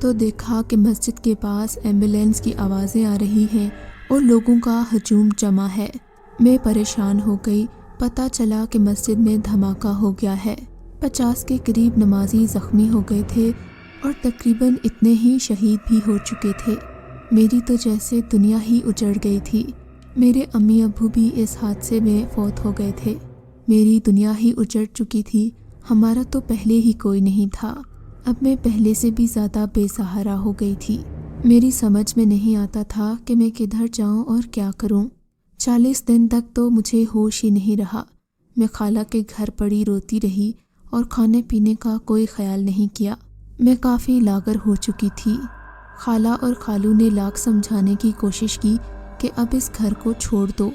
تو دیکھا کہ مسجد کے پاس ایمبولینس کی آوازیں آ رہی ہیں اور لوگوں کا ہجوم جمع ہے۔ میں پریشان ہو گئی۔ پتہ چلا کہ مسجد میں دھماکہ ہو گیا ہے۔ 50 کے قریب نمازی زخمی ہو گئے تھے اور تقریباً اتنے ہی شہید بھی ہو چکے تھے۔ میری تو جیسے دنیا ہی اجڑ گئی تھی۔ میرے امی ابو بھی اس حادثے میں فوت ہو گئے تھے۔ میری دنیا ہی اجڑ چکی تھی۔ ہمارا تو پہلے ہی کوئی نہیں تھا۔ اب میں پہلے سے بھی زیادہ بے سہارا ہو گئی تھی۔ میری سمجھ میں نہیں آتا تھا کہ میں کدھر جاؤں اور کیا کروں۔ 40 دن تک تو مجھے ہوش ہی نہیں رہا۔ میں خالہ کے گھر پڑی روتی رہی اور کھانے پینے کا کوئی خیال نہیں کیا۔ میں کافی لاغر ہو چکی تھی۔ خالہ اور خالو نے لاکھ سمجھانے کی کوشش کی کہ اب اس گھر کو چھوڑ دو۔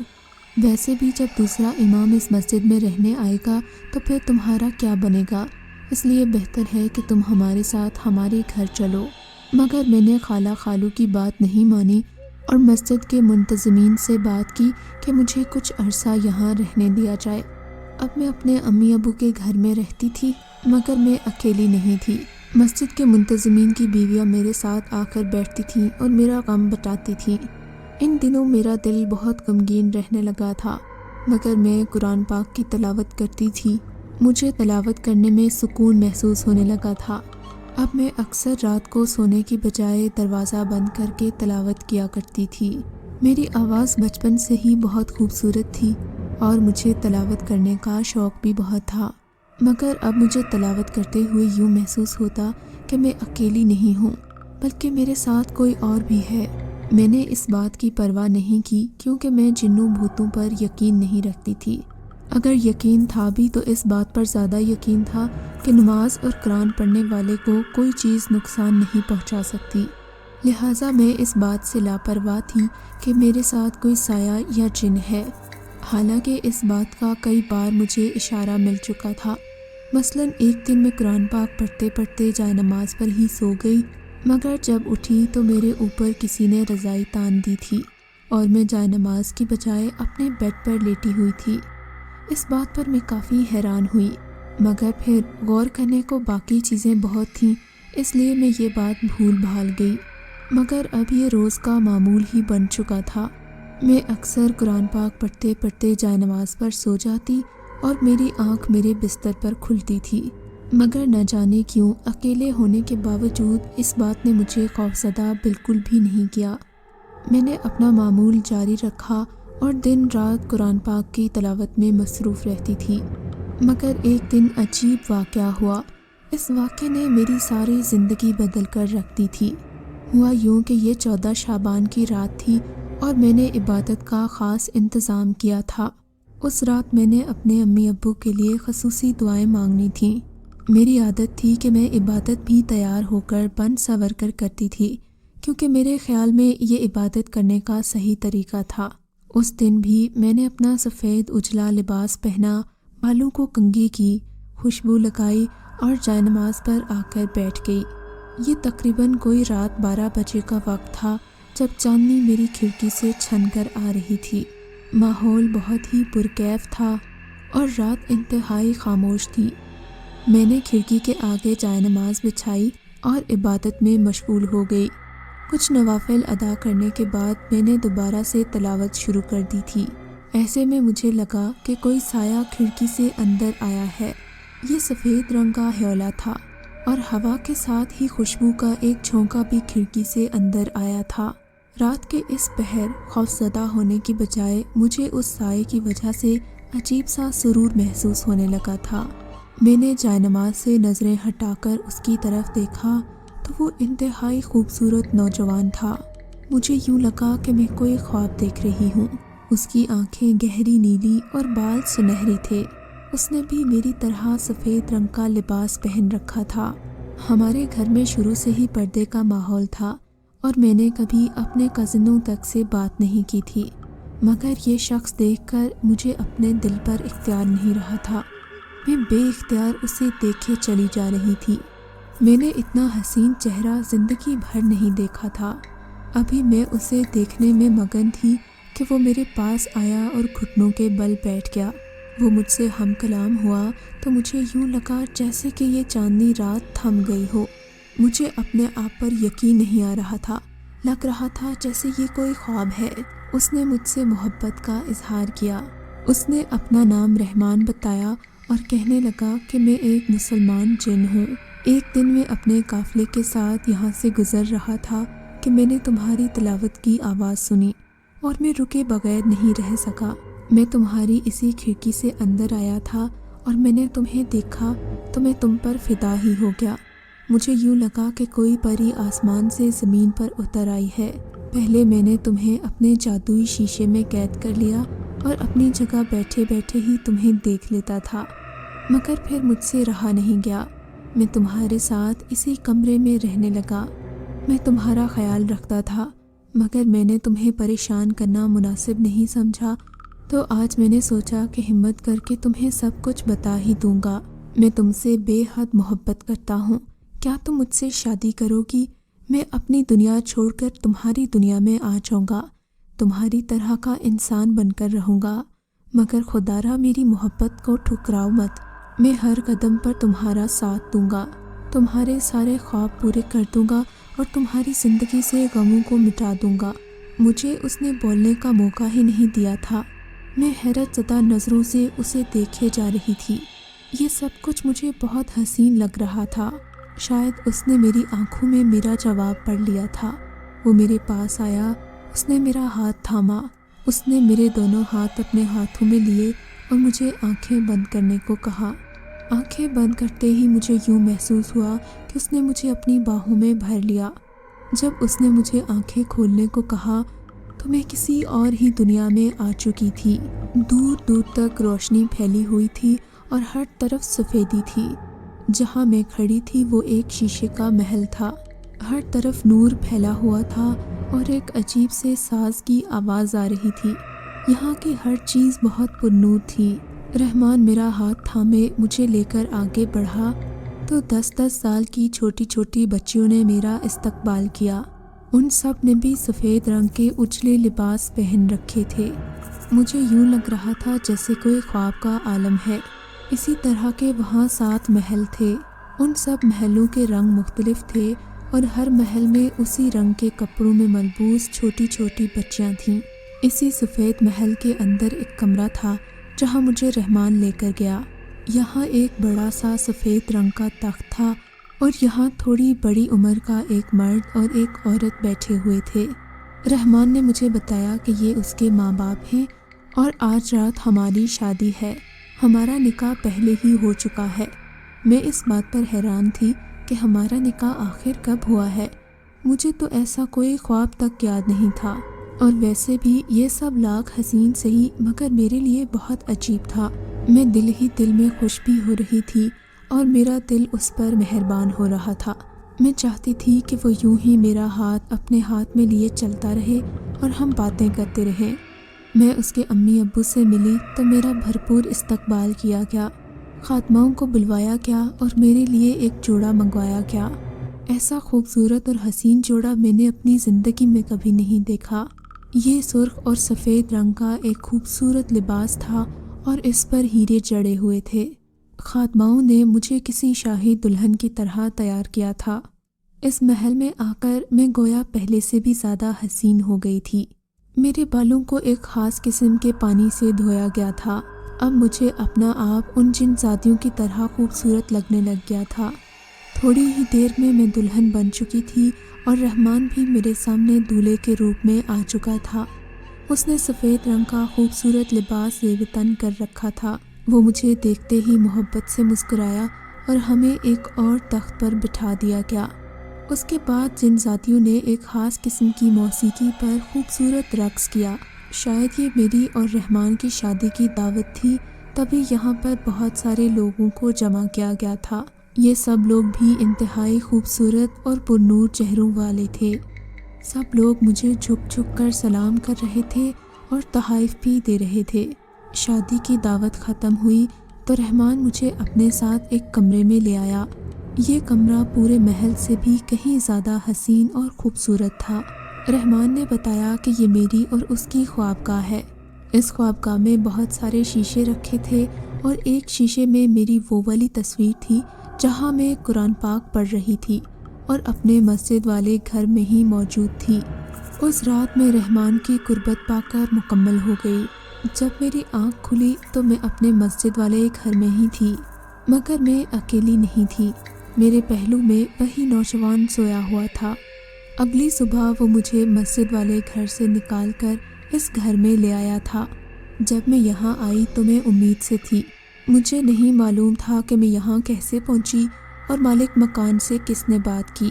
ویسے بھی جب دوسرا امام اس مسجد میں رہنے آئے گا تو پھر تمہارا کیا بنے گا، اس لیے بہتر ہے کہ تم ہمارے ساتھ ہمارے گھر چلو۔ مگر میں نے خالہ خالو کی بات نہیں مانی اور مسجد کے منتظمین سے بات کی کہ مجھے کچھ عرصہ یہاں رہنے دیا جائے۔ اب میں اپنے امی ابو کے گھر میں رہتی تھی، مگر میں اکیلی نہیں تھی۔ مسجد کے منتظمین کی بیویاں میرے ساتھ آ کر بیٹھتی تھیں اور میرا غم بٹاتی تھیں۔ ان دنوں میرا دل بہت غمگین رہنے لگا تھا، مگر میں قرآن پاک کی تلاوت کرتی تھی۔ مجھے تلاوت کرنے میں سکون محسوس ہونے لگا تھا۔ اب میں اکثر رات کو سونے کی بجائے دروازہ بند کر کے تلاوت کیا کرتی تھی۔ میری آواز بچپن سے ہی بہت خوبصورت تھی اور مجھے تلاوت کرنے کا شوق بھی بہت تھا، مگر اب مجھے تلاوت کرتے ہوئے یوں محسوس ہوتا کہ میں اکیلی نہیں ہوں، بلکہ میرے ساتھ کوئی اور بھی ہے۔ میں نے اس بات کی پرواہ نہیں کی کیونکہ میں جنوں بھوتوں پر یقین نہیں رکھتی تھی۔ اگر یقین تھا بھی تو اس بات پر زیادہ یقین تھا کہ نماز اور قرآن پڑھنے والے کو کوئی چیز نقصان نہیں پہنچا سکتی، لہٰذا میں اس بات سے لاپرواہ تھی کہ میرے ساتھ کوئی سایہ یا جن ہے، حالانکہ اس بات کا کئی بار مجھے اشارہ مل چکا تھا۔ مثلاً ایک دن میں قرآن پاک پڑھتے پڑھتے جائے نماز پر ہی سو گئی، مگر جب اٹھی تو میرے اوپر کسی نے رضائی تان دی تھی اور میں جائے نماز کی بجائے اپنے بیڈ پر لیٹی ہوئی تھی۔ اس بات پر میں کافی حیران ہوئی، مگر پھر غور کرنے کو باقی چیزیں بہت تھیں، اس لیے میں یہ بات بھول بھال گئی، مگر اب یہ روز کا معمول ہی بن چکا تھا۔ میں اکثر قرآن پاک پڑھتے پڑھتے جائے نماز پر سو جاتی اور میری آنکھ میرے بستر پر کھلتی تھی، مگر نہ جانے کیوں اکیلے ہونے کے باوجود اس بات نے مجھے خوفزدہ بالکل بھی نہیں کیا۔ میں نے اپنا معمول جاری رکھا اور دن رات قرآن پاک کی تلاوت میں مصروف رہتی تھی، مگر ایک دن عجیب واقعہ ہوا۔ اس واقعے نے میری ساری زندگی بدل کر رکھ دی تھی۔ ہوا یوں کہ یہ 14 شعبان کی رات تھی اور میں نے عبادت کا خاص انتظام کیا تھا۔ اس رات میں نے اپنے امی ابو کے لیے خصوصی دعائیں مانگنی تھیں۔ میری عادت تھی کہ میں عبادت بھی تیار ہو کر بن سنور کر کرتی تھی، کیونکہ میرے خیال میں یہ عبادت کرنے کا صحیح طریقہ تھا۔ اس دن بھی میں نے اپنا سفید اجلا لباس پہنا، بالوں کو کنگھی کی، خوشبو لگائی اور جائے نماز پر آ کر بیٹھ گئی۔ یہ تقریباً کوئی رات 12 بجے کا وقت تھا جب چاندنی میری کھڑکی سے چھن کر آ رہی تھی۔ ماحول بہت ہی پرکیف تھا اور رات انتہائی خاموش تھی۔ میں نے کھڑکی کے آگے جائے نماز بچھائی اور عبادت میں مشغول ہو گئی۔ کچھ نوافل ادا کرنے کے بعد میں نے دوبارہ سے تلاوت شروع کر دی تھی۔ ایسے میں مجھے لگا کہ کوئی سایہ کھڑکی سے اندر آیا ہے۔ یہ سفید رنگ کا ہیولا تھا اور ہوا کے ساتھ ہی خوشبو کا ایک جھونکا بھی کھڑکی سے اندر آیا تھا۔ رات کے اس پہر خوفزدہ ہونے کی بجائے مجھے اس سائے کی وجہ سے عجیب سا سرور محسوس ہونے لگا تھا۔ میں نے جائے نماز سے نظریں ہٹا کر اس کی طرف دیکھا تو وہ انتہائی خوبصورت نوجوان تھا۔ مجھے یوں لگا کہ میں کوئی خواب دیکھ رہی ہوں۔ اس کی آنکھیں گہری نیلی اور بال سنہری تھے۔ اس نے بھی میری طرح سفید رنگ کا لباس پہن رکھا تھا۔ ہمارے گھر میں شروع سے ہی پردے کا ماحول تھا اور میں نے کبھی اپنے کزنوں تک سے بات نہیں کی تھی، مگر یہ شخص دیکھ کر مجھے اپنے دل پر اختیار نہیں رہا تھا۔ میں بے اختیار اسے دیکھے چلی جا رہی تھی۔ میں نے اتنا حسین چہرہ زندگی بھر نہیں دیکھا تھا۔ ابھی میں اسے دیکھنے میں مگن تھی کہ وہ میرے پاس آیا اور گھٹنوں کے بل بیٹھ گیا۔ وہ مجھ سے ہم کلام ہوا تو مجھے یوں لگا جیسے کہ یہ چاندنی رات تھم گئی ہو۔ مجھے اپنے آپ پر یقین نہیں آ رہا تھا، لگ رہا تھا جیسے یہ کوئی خواب ہے۔ اس نے مجھ سے محبت کا اظہار کیا۔ اس نے اپنا نام رحمان بتایا اور کہنے لگا کہ میں ایک مسلمان جن ہوں۔ ایک دن میں اپنے قافلے کے ساتھ یہاں سے گزر رہا تھا کہ میں نے تمہاری تلاوت کی آواز سنی اور میں رکے بغیر نہیں رہ سکا۔ میں تمہاری اسی کھڑکی سے اندر آیا تھا اور میں نے تمہیں دیکھا تو میں تم پر فدا ہی ہو گیا۔ مجھے یوں لگا کہ کوئی پری آسمان سے زمین پر اتر آئی ہے۔ پہلے میں نے تمہیں اپنے جادوئی شیشے میں قید کر لیا اور اپنی جگہ بیٹھے بیٹھے ہی تمہیں دیکھ لیتا تھا، مگر پھر مجھ سے رہا نہیں گیا۔ میں تمہارے ساتھ اسی کمرے میں رہنے لگا۔ میں تمہارا خیال رکھتا تھا، مگر میں نے تمہیں پریشان کرنا مناسب نہیں سمجھا، تو آج میں نے سوچا کہ ہمت کر کے تمہیں سب کچھ بتا ہی دوں گا۔ میں تم سے بے حد محبت کرتا ہوں، کیا تم مجھ سے شادی کرو گی؟ میں اپنی دنیا چھوڑ کر تمہاری دنیا میں آ جاؤں گا، تمہاری طرح کا انسان بن کر رہوں گا، مگر خدا را میری محبت کو ٹھکراؤ مت۔ میں ہر قدم پر تمہارا ساتھ دوں گا، تمہارے سارے خواب پورے کر دوں گا اور تمہاری زندگی سے غموں کو مٹا دوں گا۔ مجھے اس نے بولنے کا موقع ہی نہیں دیا تھا۔ میں حیرت زدہ نظروں سے اسے دیکھے جا رہی تھی۔ یہ سب کچھ مجھے بہت حسین لگ رہا تھا۔ شاید اس نے میری آنکھوں میں میرا جواب پڑھ لیا تھا۔ وہ میرے پاس آیا، اس نے میرا ہاتھ تھاما، اس نے میرے دونوں ہاتھ اپنے ہاتھوں میں لیے اور مجھے آنکھیں بند کرنے کو کہا۔ آنکھیں بند کرتے ہی مجھے یوں محسوس ہوا کہ اس نے مجھے اپنی باہوں میں بھر لیا۔ جب اس نے مجھے آنکھیں کھولنے کو کہا تو میں کسی اور ہی دنیا میں آ چکی تھی۔ دور دور تک روشنی پھیلی ہوئی تھی اور ہر طرف سفیدی تھی۔ جہاں میں کھڑی تھی وہ ایک شیشے کا محل تھا۔ ہر طرف نور پھیلا ہوا تھا اور ایک عجیب سے ساز کی آواز آ رہی تھی۔ یہاں کی ہر چیز بہت پرنور تھی۔ رحمان میرا ہاتھ تھامے مجھے لے کر آگے بڑھا تو 10-10 سال کی چھوٹی چھوٹی بچیوں نے میرا استقبال کیا۔ ان سب نے بھی سفید رنگ کے اجلے لباس پہن رکھے تھے۔ مجھے یوں لگ رہا تھا جیسے کوئی خواب کا عالم ہے۔ اسی طرح کے وہاں 7 محل تھے۔ ان سب محلوں کے رنگ مختلف تھے اور ہر محل میں اسی رنگ کے کپڑوں میں ملبوس چھوٹی چھوٹی بچیاں تھیں۔ اسی سفید محل کے اندر ایک کمرہ تھا جہاں مجھے رحمان لے کر گیا۔ یہاں ایک بڑا سا سفید رنگ کا تخت تھا اور یہاں تھوڑی بڑی عمر کا ایک مرد اور ایک عورت بیٹھے ہوئے تھے۔ رحمان نے مجھے بتایا کہ یہ اس کے ماں باپ ہیں اور آج رات ہماری شادی ہے۔ ہمارا نکاح پہلے ہی ہو چکا ہے۔ میں اس بات پر حیران تھی کہ ہمارا نکاح آخر کب ہوا ہے۔ مجھے تو ایسا کوئی خواب تک یاد نہیں تھا، اور ویسے بھی یہ سب لاکھ حسین سہی مگر میرے لیے بہت عجیب تھا۔ میں دل ہی دل میں خوش بھی ہو رہی تھی اور میرا دل اس پر مہربان ہو رہا تھا۔ میں چاہتی تھی کہ وہ یوں ہی میرا ہاتھ اپنے ہاتھ میں لیے چلتا رہے اور ہم باتیں کرتے رہیں۔ میں اس کے امی ابو سے ملی تو میرا بھرپور استقبال کیا گیا۔ خادماؤں کو بلوایا گیا اور میرے لیے ایک جوڑا منگوایا گیا۔ ایسا خوبصورت اور حسین جوڑا میں نے اپنی زندگی میں کبھی نہیں دیکھا۔ یہ سرخ اور سفید رنگ کا ایک خوبصورت لباس تھا اور اس پر ہیرے جڑے ہوئے تھے۔ خادماؤں نے مجھے کسی شاہی دلہن کی طرح تیار کیا تھا۔ اس محل میں آ کر میں گویا پہلے سے بھی زیادہ حسین ہو گئی تھی۔ میرے بالوں کو ایک خاص قسم کے پانی سے دھویا گیا تھا۔ اب مجھے اپنا آپ ان جن زادیوں کی طرح خوبصورت لگنے لگ گیا تھا۔ تھوڑی ہی دیر میں دلہن بن چکی تھی اور رحمان بھی میرے سامنے دولہے کے روپ میں آ چکا تھا۔ اس نے سفید رنگ کا خوبصورت لباس زیب تن کر رکھا تھا۔ وہ مجھے دیکھتے ہی محبت سے مسکرایا اور ہمیں ایک اور تخت پر بٹھا دیا گیا۔ اس کے بعد جن زادیوں نے ایک خاص قسم کی موسیقی پر خوبصورت رقص کیا۔ شاید یہ میری اور رحمان کی شادی کی دعوت تھی، تبھی یہاں پر بہت سارے لوگوں کو جمع کیا گیا تھا۔ یہ سب لوگ بھی انتہائی خوبصورت اور پرنور چہروں والے تھے۔ سب لوگ مجھے جھک جھک کر سلام کر رہے تھے اور تحائف بھی دے رہے تھے۔ شادی کی دعوت ختم ہوئی تو رحمان مجھے اپنے ساتھ ایک کمرے میں لے آیا۔ یہ کمرہ پورے محل سے بھی کہیں زیادہ حسین اور خوبصورت تھا۔ رحمان نے بتایا کہ یہ میری اور اس کی خوابگاہ ہے۔ اس خوابگاہ میں بہت سارے شیشے رکھے تھے اور ایک شیشے میں میری وہ والی تصویر تھی جہاں میں قرآن پاک پڑھ رہی تھی۔ اور اپنے مسجد والے گھر میں ہی موجود تھی۔ اس رات میں رحمان کی قربت پا کر مکمل ہو گئی۔ جب میری آنکھ کھلی تو میں اپنے مسجد والے گھر میں ہی تھی، مگر میں اکیلی نہیں تھی۔ میرے پہلو میں وہی نوجوان سویا ہوا تھا۔ اگلی صبح وہ مجھے مسجد والے گھر سے نکال کر اس گھر میں لے آیا تھا۔ جب میں یہاں آئی تو میں امید سے تھی۔ مجھے نہیں معلوم تھا کہ میں یہاں کیسے پہنچی اور مالک مکان سے کس نے بات کی۔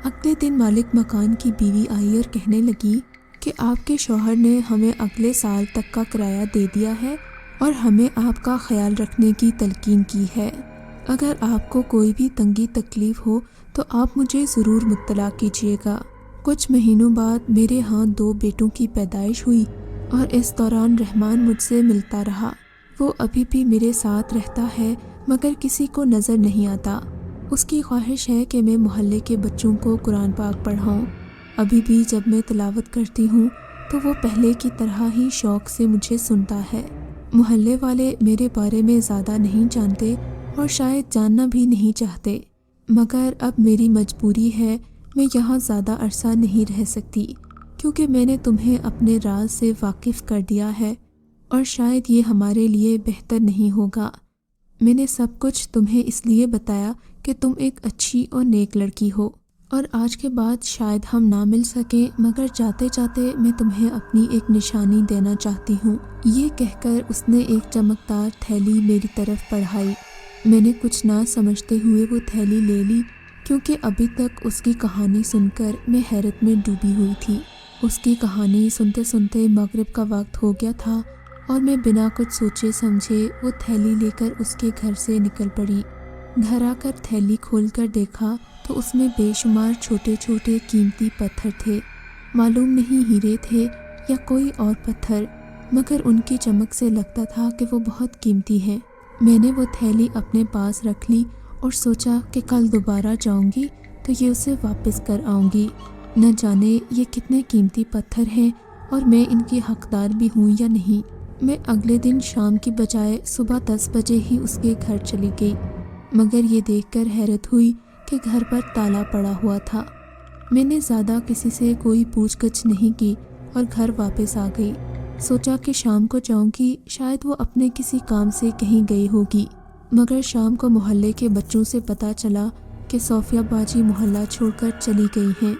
اگلے دن مالک مکان کی بیوی آئی اور کہنے لگی کہ آپ کے شوہر نے ہمیں اگلے سال تک کا کرایہ دے دیا ہے اور ہمیں آپ کا خیال رکھنے کی تلقین کی ہے۔ اگر آپ کو کوئی بھی تنگی تکلیف ہو تو آپ مجھے ضرور مطلع کیجیے گا۔ کچھ مہینوں بعد میرے ہاں 2 بیٹوں کی پیدائش ہوئی اور اس دوران رحمان مجھ سے ملتا رہا۔ وہ ابھی بھی میرے ساتھ رہتا ہے مگر کسی کو نظر نہیں آتا۔ اس کی خواہش ہے کہ میں محلے کے بچوں کو قرآن پاک پڑھاؤں۔ ابھی بھی جب میں تلاوت کرتی ہوں تو وہ پہلے کی طرح ہی شوق سے مجھے سنتا ہے۔ محلے والے میرے بارے میں زیادہ نہیں جانتے اور شاید جاننا بھی نہیں چاہتے، مگر اب میری مجبوری ہے، میں یہاں زیادہ عرصہ نہیں رہ سکتی کیونکہ میں نے تمہیں اپنے راز سے واقف کر دیا ہے اور شاید یہ ہمارے لیے بہتر نہیں ہوگا۔ میں نے سب کچھ تمہیں اس لیے بتایا کہ تم ایک اچھی اور نیک لڑکی ہو اور آج کے بعد شاید ہم نہ مل سکیں، مگر جاتے جاتے میں تمہیں اپنی ایک نشانی دینا چاہتی ہوں۔ یہ کہہ کر اس نے ایک چمکدار تھیلی میری طرف بڑھائی۔ میں نے کچھ نہ سمجھتے ہوئے وہ تھیلی لے لی کیونکہ ابھی تک اس کی کہانی سن کر میں حیرت میں ڈوبی ہوئی تھی۔ اس کی کہانی سنتے سنتے مغرب کا وقت ہو گیا تھا اور میں بنا کچھ سوچے سمجھے وہ تھیلی لے کر اس کے گھر سے نکل پڑی۔ گھر آ کر تھیلی کھول کر دیکھا تو اس میں بے شمار چھوٹے چھوٹے قیمتی پتھر تھے۔ معلوم نہیں ہیرے تھے یا کوئی اور پتھر، مگر ان کی چمک سے لگتا تھا کہ وہ بہت قیمتی ہیں۔ میں نے وہ تھیلی اپنے پاس رکھ لی اور سوچا کہ کل دوبارہ جاؤں گی تو یہ اسے واپس کر آؤں گی۔ نہ جانے یہ کتنے قیمتی پتھر ہیں اور میں ان کی حقدار بھی ہوں یا نہیں۔ میں اگلے دن شام کی بجائے صبح 10 بجے ہی اس کے گھر چلی گئی، مگر یہ دیکھ کر حیرت ہوئی کہ گھر پر تالا پڑا ہوا تھا۔ میں نے زیادہ کسی سے کوئی پوچھ گچھ نہیں کی اور گھر واپس آ گئی۔ سوچا کہ شام کو جاؤں گی، شاید وہ اپنے کسی کام سے کہیں گئی ہوگی، مگر شام کو محلے کے بچوں سے پتہ چلا کہ صوفیہ باجی محلہ چھوڑ کر چلی گئی ہیں۔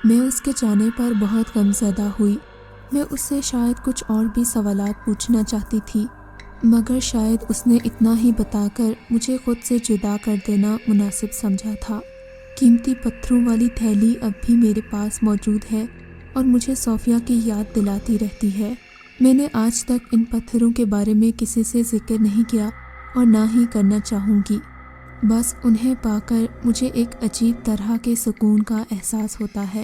میں اس کے جانے پر بہت غمزدہ ہوئی۔ میں اس سے شاید کچھ اور بھی سوالات پوچھنا چاہتی تھی، مگر شاید اس نے اتنا ہی بتا کر مجھے خود سے جدا کر دینا مناسب سمجھا تھا۔ قیمتی پتھروں والی تھیلی اب بھی میرے پاس موجود ہے اور مجھے صوفیہ کی یاد دلاتی رہتی ہے۔ میں نے آج تک ان پتھروں کے بارے میں کسی سے ذکر نہیں کیا اور نہ ہی کرنا چاہوں گی۔ بس انہیں پا کر مجھے ایک عجیب طرح کے سکون کا احساس ہوتا ہے۔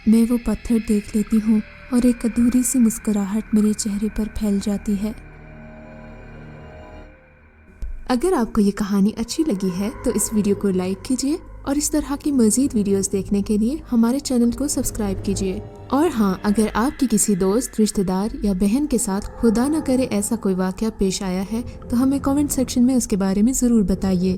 میں وہ پتھر دیکھ لیتی ہوں اور ایک ادھوری سی مسکراہٹ میرے چہرے پر پھیل جاتی ہے۔ اگر آپ کو یہ کہانی اچھی لگی ہے تو اس ویڈیو کو لائک کیجیے اور اس طرح کی مزید ویڈیوز دیکھنے کے لیے ہمارے چینل کو سبسکرائب کیجیے۔ اور ہاں، اگر آپ کی کسی دوست، رشتہ دار یا بہن کے ساتھ خدا نہ کرے ایسا کوئی واقعہ پیش آیا ہے تو ہمیں کامنٹ سیکشن میں اس کے بارے میں ضرور بتائیے۔